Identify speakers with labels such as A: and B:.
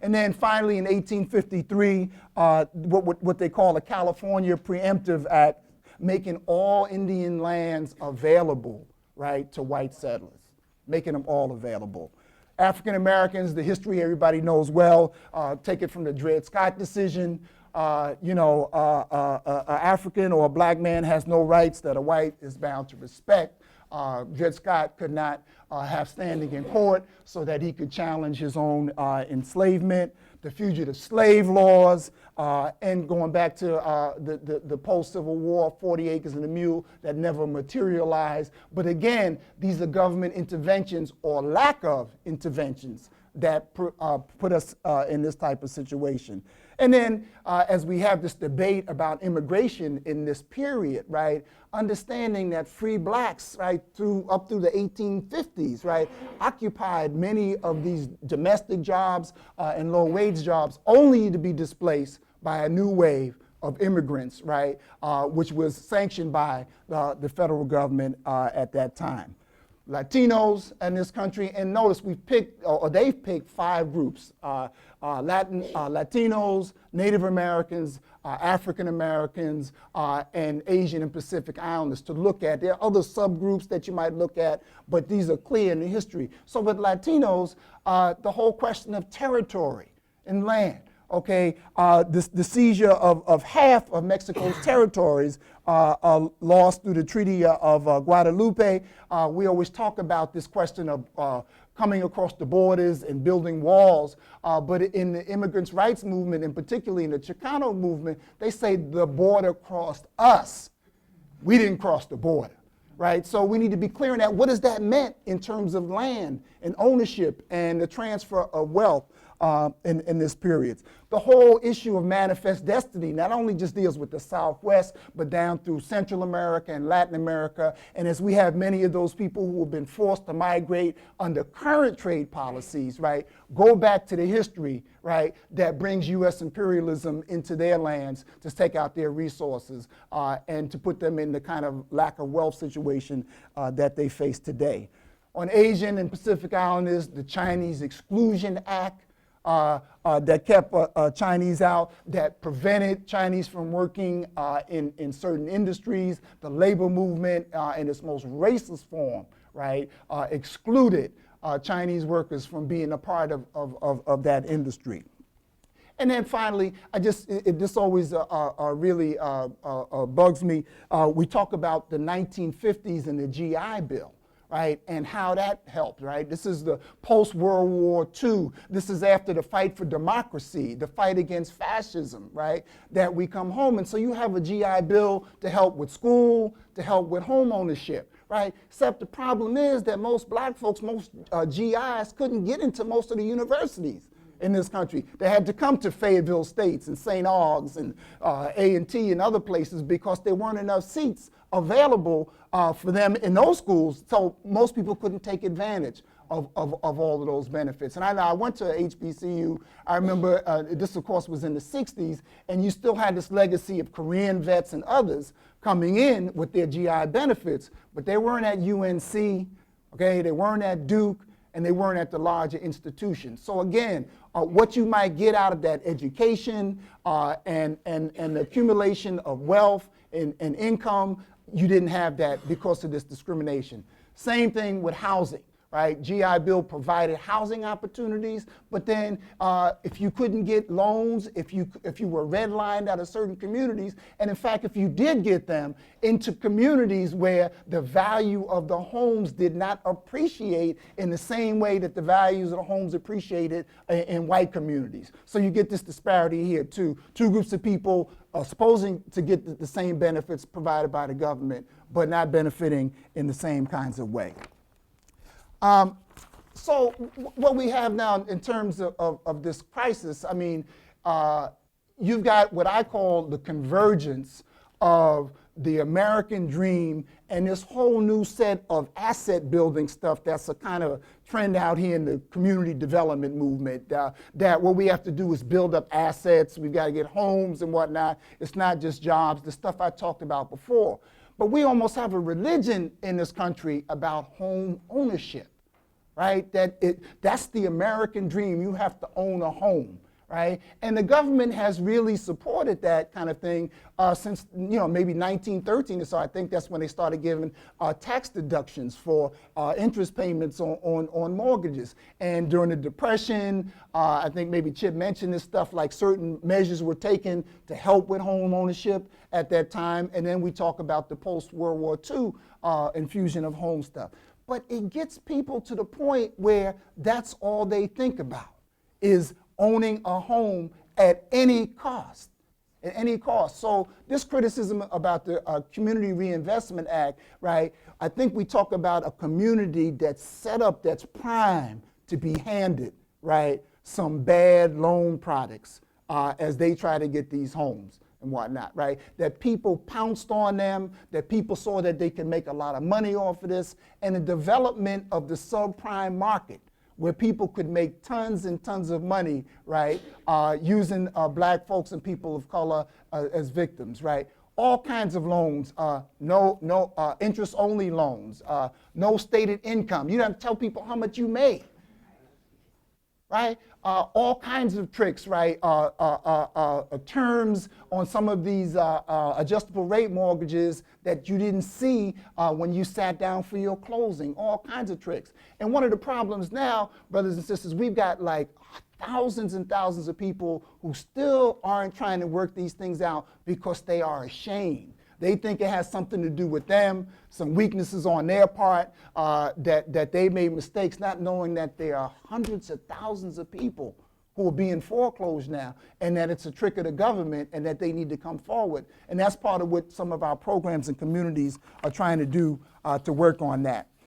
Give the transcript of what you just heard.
A: And then finally in 1853, what they call a California Preemptive Act, making all Indian lands available, right, to white settlers, making them all available. African Americans, the history everybody knows well, take it from the Dred Scott decision. An African or a black man has no rights that a white is bound to respect. Dred Scott could not have standing in court so that he could challenge his own enslavement, the fugitive slave laws, and going back to the post-Civil War, 40 acres and a mule that never materialized. But again, these are government interventions or lack of interventions that put us in this type of situation. And then as we have this debate about immigration in this period, right, understanding that free blacks, right, up through the 1850s, right, occupied many of these domestic jobs and low-wage jobs, only to be displaced by a new wave of immigrants, right, which was sanctioned by the federal government at that time. Latinos in this country, and notice we've picked, or they've picked 5 groups, Latinos, Native Americans, African Americans, and Asian and Pacific Islanders to look at. There are other subgroups that you might look at, but these are clear in the history. So with Latinos, the whole question of territory and land, okay, the seizure of half of Mexico's territories lost through the Treaty of Guadalupe. We always talk about this question of coming across the borders and building walls, but in the immigrants' rights movement, and particularly in the Chicano movement, they say the border crossed us. We didn't cross the border. Right, so we need to be clear on that. What does that mean in terms of land and ownership and the transfer of wealth in this period? The whole issue of manifest destiny not only just deals with the Southwest, but down through Central America and Latin America. And as we have many of those people who have been forced to migrate under current trade policies, right, go back to the history, right, that brings U.S. imperialism into their lands to take out their resources and to put them in the kind of lack of wealth situation that they face today. On Asian and Pacific Islanders, the Chinese Exclusion Act that kept Chinese out, that prevented Chinese from working in certain industries. The labor movement in its most racist form, right, excluded Chinese workers from being a part of that industry. And then finally, this always really bugs me. We talk about the 1950s and the GI Bill, right, and how that helped, right? This is the post-World War II. This is after the fight for democracy, the fight against fascism, right, that we come home. And so you have a GI Bill to help with school, to help with home ownership, right? Except the problem is that most black folks, most GIs couldn't get into most of the universities in this country. They had to come to Fayetteville States and St. Aug's and A&T and other places because there weren't enough seats available for them in those schools, so most people couldn't take advantage of all of those benefits. And I went to HBCU. I remember this, of course, was in the 60s, and you still had this legacy of Korean vets and others coming in with their GI benefits, but they weren't at UNC, okay? They weren't at Duke, and they weren't at the larger institutions. So again, what you might get out of that education and the accumulation of wealth and income, you didn't have that because of this discrimination. Same thing with housing, right? GI Bill provided housing opportunities, but then if you couldn't get loans, if you were redlined out of certain communities, and in fact, if you did get them into communities where the value of the homes did not appreciate in the same way that the values of the homes appreciated in white communities. So you get this disparity here too. Two groups of people supposing to get the same benefits provided by the government, but not benefiting in the same kinds of way. So what we have now in terms of this crisis, I mean, you've got what I call the convergence of the American dream and this whole new set of asset building stuff that's a kind of trend out here in the community development movement, that what we have to do is build up assets, we've got to get homes and whatnot. It's not just jobs, the stuff I talked about before. But we almost have a religion in this country about home ownership, right? That's the American dream. You have to own a home, right? And the government has really supported that kind of thing since, maybe 1913 or so. I think that's when they started giving tax deductions for interest payments on mortgages. And during the Depression, I think maybe Chip mentioned this stuff, like certain measures were taken to help with home ownership at that time. And then we talk about the post-World War II infusion of home stuff. But it gets people to the point where that's all they think about, is owning a home at any cost, So this criticism about the Community Reinvestment Act, right? I think we talk about a community that's set up, that's primed to be handed, right, some bad loan products as they try to get these homes and whatnot, right? That people pounced on them, that people saw that they could make a lot of money off of this, and the development of the subprime market, where people could make tons and tons of money, right, using black folks and people of color as victims, right? All kinds of loans, no interest-only loans, no stated income. You don't have to tell people how much you made, right? All kinds of tricks, right? Terms on some of these adjustable rate mortgages that you didn't see when you sat down for your closing, all kinds of tricks. And one of the problems now, brothers and sisters, we've got like thousands and thousands of people who still aren't trying to work these things out because they are ashamed. They think it has something to do with them, some weaknesses on their part, that they made mistakes, not knowing that there are hundreds of thousands of people who are being foreclosed now, and that it's a trick of the government and that they need to come forward. And that's part of what some of our programs and communities are trying to do to work on that.